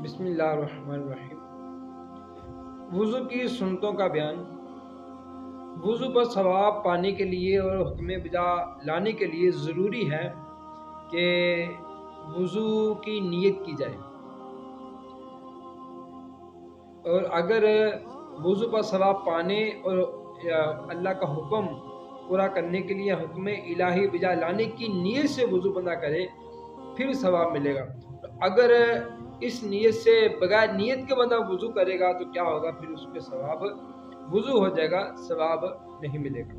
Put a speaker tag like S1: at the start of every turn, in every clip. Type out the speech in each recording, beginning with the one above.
S1: بسم اللہ الرحمن الرحیم۔ وضو کی سنتوں کا بیان۔ وضو پر ثواب پانے کے لیے اور حکم بجا لانے کے لیے ضروری ہے کہ وضو کی نیت کی جائے، اور اگر وضو پر ثواب پانے اور اللہ کا حکم پورا کرنے کے لیے حکم الہی بجا لانے کی نیت سے وضو بندہ کرے پھر ثواب ملے گا۔ اگر اس نیت سے بغیر نیت کے بندہ وضو کرے گا تو کیا ہوگا؟ پھر اس پہ ثواب وضو ہو جائے گا، ثواب نہیں ملے گا۔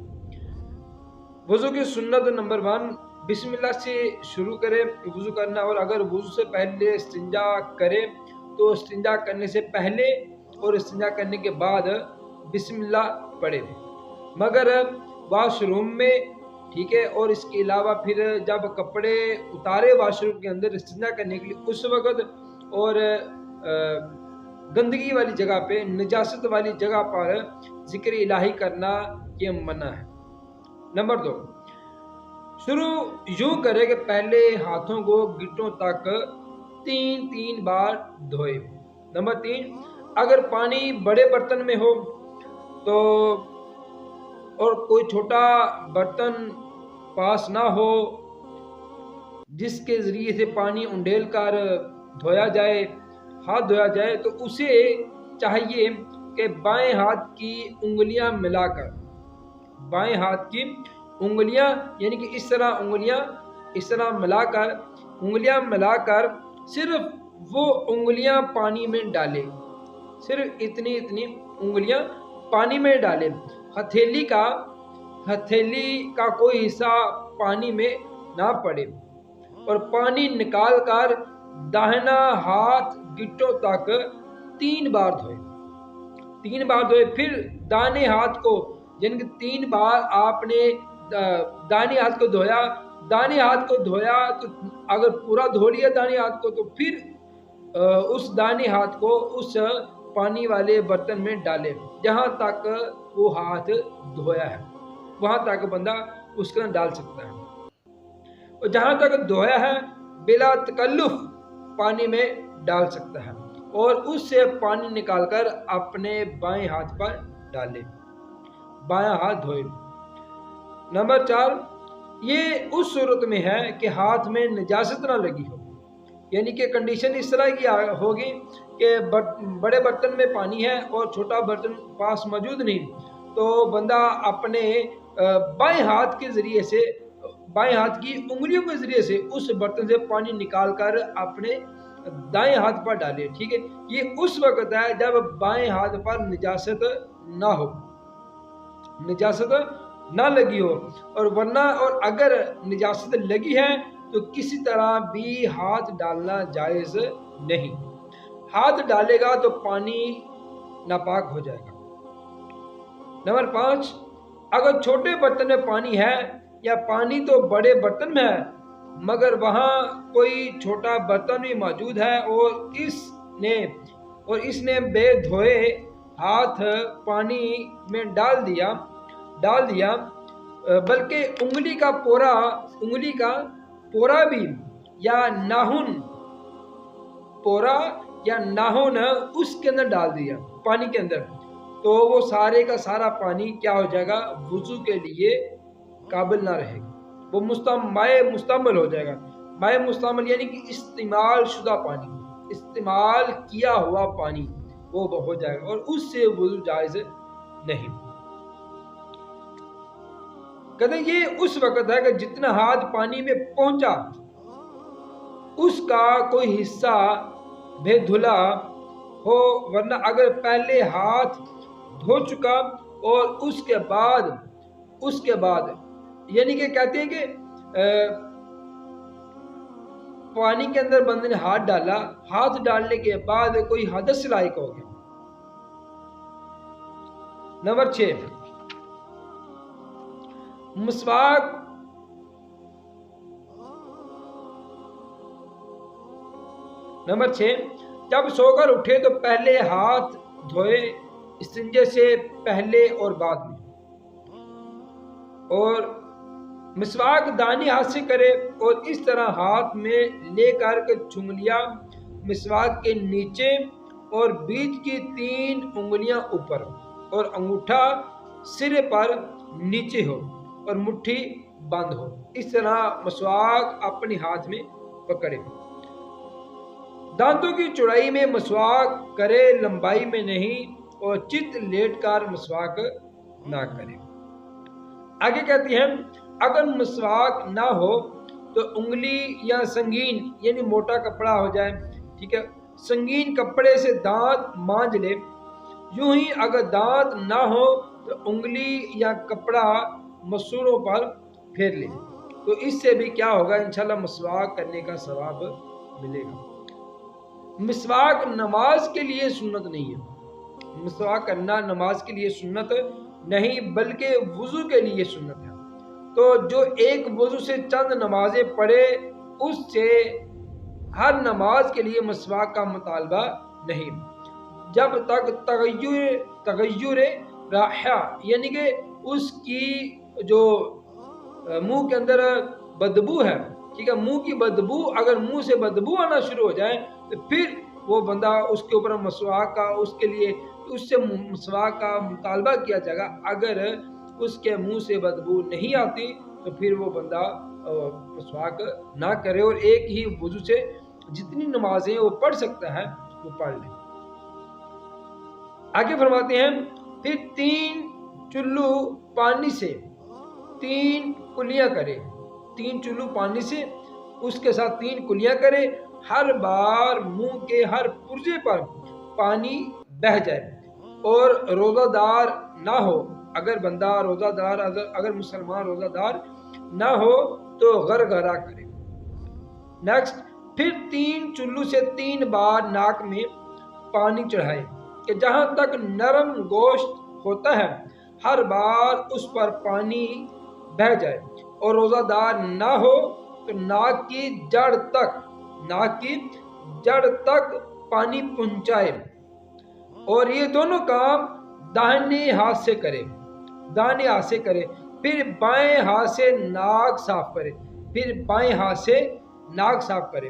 S1: وضو کی سنت نمبر 1، بسم اللہ سے شروع کرے وضو کرنا، اور اگر وضو سے پہلے استنجا کرے تو استنجا کرنے سے پہلے اور استنجا کرنے کے بعد بسم اللہ پڑھے، مگر واش روم میں، ٹھیک ہے، اور اس کے علاوہ پھر جب کپڑے اتارے واش روم کے اندر استنجا کرنے کے لیے اس وقت، اور گندگی والی جگہ پہ، نجاست والی جگہ پر ذکر الہی کرنا یہ منع ہے۔ نمبر 2، شروع یوں کرے کہ پہلے ہاتھوں کو گٹوں تک 3 بار دھوئے۔ نمبر 3، اگر پانی بڑے برتن میں ہو تو اور کوئی چھوٹا برتن پاس نہ ہو جس کے ذریعے سے پانی انڈیل کر دھویا جائے، ہاتھ دھویا جائے، تو اسے چاہیے کہ بائیں ہاتھ کی انگلیاں ملا کر، بائیں ہاتھ کی انگلیاں یعنی کہ اس طرح ملا کر صرف وہ انگلیاں پانی میں ڈالے، صرف اتنی انگلیاں پانی میں ڈالے، ہتھیلی کا کوئی حصہ پانی میں نہ پڑے، اور پانی نکال کر داہنا ہاتھ گٹوں تک 3 بار دھوئے، پھر دانے ہاتھ کو، یعنی کہ 3 بار آپ نے دانے ہاتھ کو دھویا تو اگر پورا دھو لیا دانے ہاتھ کو تو پھر اس دانے ہاتھ کو اس پانی والے برتن میں ڈالے، جہاں تک وہ ہاتھ دھویا ہے وہاں تک بندہ اس کا ڈال سکتا ہے، اور جہاں تک دھویا ہے بلا تکلف پانی میں ڈال سکتا ہے، اور اس سے پانی نکال کر اپنے بائیں ہاتھ پر ڈالے، بائیں ہاتھ دھوئے۔ نمبر 4، یہ اس صورت میں ہے کہ ہاتھ میں نجاست نہ لگی ہو، یعنی کہ کنڈیشن اس طرح کی ہوگی کہ بڑے برتن میں پانی ہے اور چھوٹا برتن پاس موجود نہیں، تو بندہ اپنے بائیں ہاتھ کے ذریعے سے، بائیں ہاتھ کی انگلیوں کے ذریعے سے اس برتن سے پانی نکال کر اپنے دائیں ہاتھ پر ڈالے، ٹھیک ہے۔ یہ اس وقت ہے جب بائیں ہاتھ پر نجاست نہ لگی ہو، اور ورنہ اگر نجاست لگی ہے تو کسی طرح بھی ہاتھ ڈالنا جائز نہیں، ہاتھ ڈالے گا تو پانی ناپاک ہو جائے گا۔ نمبر 5، اگر چھوٹے برتن میں پانی ہے یا پانی تو بڑے برتن میں ہے مگر وہاں کوئی چھوٹا برتن بھی موجود ہے اور اس نے بے دھوئے ہاتھ پانی میں ڈال دیا بلکہ انگلی کا پورا بھی یا ناخن اس کے اندر ڈال دیا پانی کے اندر، تو وہ سارے کا سارا پانی کیا ہو جائے گا؟ وضو کے لیے قابل نہ رہے گا، وہ مائع مستعمل ہو جائے گا۔ مائع مستعمل یعنی کہ استعمال شدہ پانی، استعمال کیا ہوا پانی وہ ہو جائے گا، اور اس سے وضو جائز نہیں۔ کہتے ہیں یہ اس وقت ہے کہ جتنا ہاتھ پانی میں پہنچا اس کا کوئی حصہ بے دھلا ہو، ورنہ اگر پہلے ہاتھ دھو چکا اور اس کے بعد یعنی کہ کہتے ہیں کہ پانی کے اندر بندے نے ہاتھ ڈالا، ہاتھ ڈالنے کے بعد کوئی حدث لائق ہو گیا۔ نمبر 6، جب سو کر اٹھے تو پہلے ہاتھ دھوئے استنجے سے پہلے اور بعد میں، اور مسواک دائیں ہاتھ سے کرے اور اس طرح ہاتھ میں لے کر چنگلیاں مسواک کے نیچے اور بیچ کی 3 انگلیاں اوپر اور انگوٹھا سرے پر نیچے ہو اور مٹھی بند ہو۔ اس طرح مسواک اپنے ہاتھ میں پکڑے۔ دانتوں کی چوڑائی میں مسواک کرے، لمبائی میں نہیں، اور چت لیٹ کر مسواک نہ کرے۔ آگے کہتی ہیں اگر مسواک نہ ہو تو انگلی یا سنگین یعنی موٹا کپڑا ہو جائے، ٹھیک ہے، سنگین کپڑے سے دانت مانج لے۔ یوں ہی اگر دانت نہ ہو تو انگلی یا کپڑا مسوڑوں پر پھیر لے، تو اس سے بھی کیا ہوگا، انشاءاللہ مسواک کرنے کا ثواب ملے گا۔ مسواک نماز کے لیے سنت نہیں ہے، مسواک کرنا نماز کے لیے سنت نہیں بلکہ وضو کے لیے سنت ہے۔ تو جو ایک وضو سے چند نمازیں پڑھے اس سے ہر نماز کے لیے مسواک کا مطالبہ نہیں، جب تک تغیر رائحہ یعنی کہ اس کی جو منہ کے اندر بدبو ہے، ٹھیک ہے، منہ کی بدبو، اگر منہ سے بدبو آنا شروع ہو جائے تو پھر وہ بندہ اس کے اوپر مسواک کا اس کے لیے اس سے مسواک کا مطالبہ کیا جائے گا۔ اگر اس کے منہ سے بدبو نہیں آتی تو پھر وہ بندہ مسواک نہ کرے اور ایک ہی وضو سے جتنی نمازیں وہ پڑھ سکتا ہے وہ پڑھ لے۔ آگے فرماتے ہیں پھر 3 چلو پانی سے 3 کلیاں کرے، 3 چلو پانی سے اس کے ساتھ 3 کلیاں کرے، ہر بار منہ کے ہر پرزے پر پانی بہہ جائے، اور روزہ دار نہ ہو، اگر بندہ روزہ دار اگر مسلمان روزہ دار نہ ہو تو غرغرہ کرے۔ نیکسٹ، پھر 3 چلو سے 3 بار ناک میں پانی چڑھائے کہ جہاں تک نرم گوشت ہوتا ہے ہر بار اس پر پانی بہہ جائے، اور روزہ دار نہ ہو تو ناک کی جڑ تک پانی پہنچائے، اور یہ دونوں کام داہنے ہاتھ سے کرے، پھر بائیں ہاتھ سے ناک صاف کرے،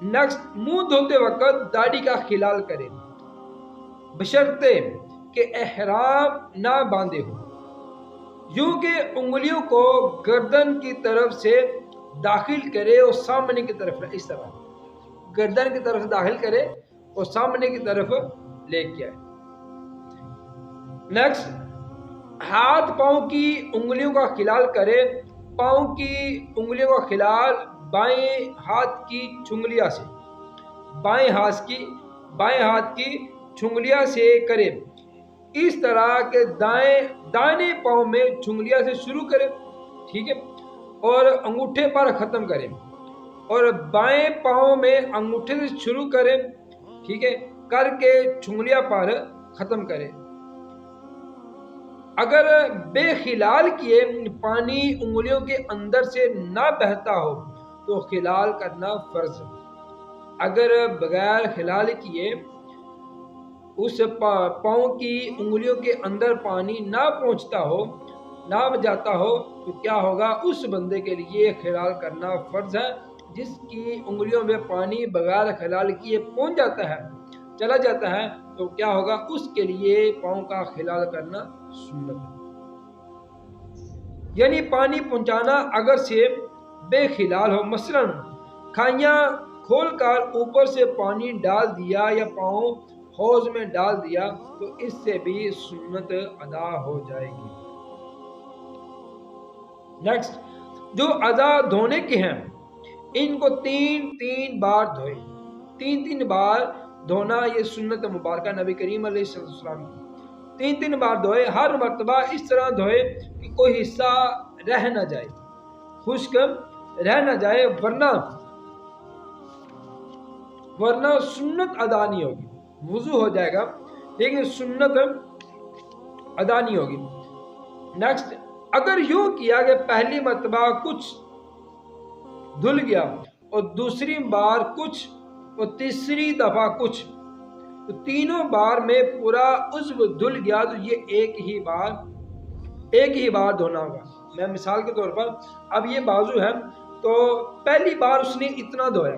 S1: نیکسٹ منہ دھوتے وقت داڑھی کا خلال کرے بشرطے کہ احرام نہ باندھے ہو، یوں کہ انگلیوں کو گردن کی طرف سے داخل کرے اور سامنے کی طرف، اس طرح گردن کی طرف داخل کرے اور سامنے کی طرف لے کے آئے۔ نیکسٹ، ہاتھ پاؤں کی انگلیوں کا خلال کرے، پاؤں کی انگلیوں کا خلال بائیں ہاتھ کی چھنگلیاں سے کرے، اس طرح کہ دائیں پاؤں میں چھنگلیاں سے شروع کرے، ٹھیک ہے، اور انگوٹھے پر ختم کرے، اور بائیں پاؤں میں انگوٹھے سے شروع کرے، ٹھیک ہے، کر کے چھنگلیاں پر ختم کرے۔ اگر بے خلال کیے پانی انگلیوں کے اندر سے نہ بہتا ہو تو خلال کرنا فرض ہے۔ اگر بغیر خلال کیے اس پاؤں کی انگلیوں کے اندر پانی نہ پہنچتا ہو، نہ جاتا ہو، تو کیا ہوگا، اس بندے کے لیے خلال کرنا فرض ہے۔ جس کی انگلیوں میں پانی بغیر خلال کیے پہنچ جاتا ہے، چلا جاتا ہے، تو کیا ہوگا، اس کے لیے پاؤں کا خلال کرنا سنت ہے۔ یعنی پانی پہنچانا اگر سے بے خلال ہو، مثلا کھائیاں کھول کر اوپر سے پانی ڈال دیا یا پاؤں حوض میں ڈال دیا تو اس سے بھی سنت ادا ہو جائے گی۔ نیکسٹ، جو اعضاء دھونے کے ہیں ان کو 3 بار دھوئے، 3 بار دھونا یہ سنت مبارکہ نبی کریم علیہ السلام کی، 3 بار دھوئے، ہر مرتبہ اس طرح دھوئے کہ کوئی حصہ رہ نہ جائے، خشک رہ نہ جائے، ورنہ سنت ادا نہیں ہوگی۔ وضو ہو جائے گا لیکن سنت ادا نہیں ہوگی۔ نیکسٹ، اگر یوں کیا کہ پہلی مرتبہ کچھ دھل گیا اور دوسری بار کچھ اور تیسری دفعہ کچھ، تو تینوں بار میں پورا عضو دھل گیا تو یہ ایک ہی بار دھونا ہوگا۔ میں مثال کے طور پر اب یہ بازو ہے تو پہلی بار اس نے اتنا دھویا،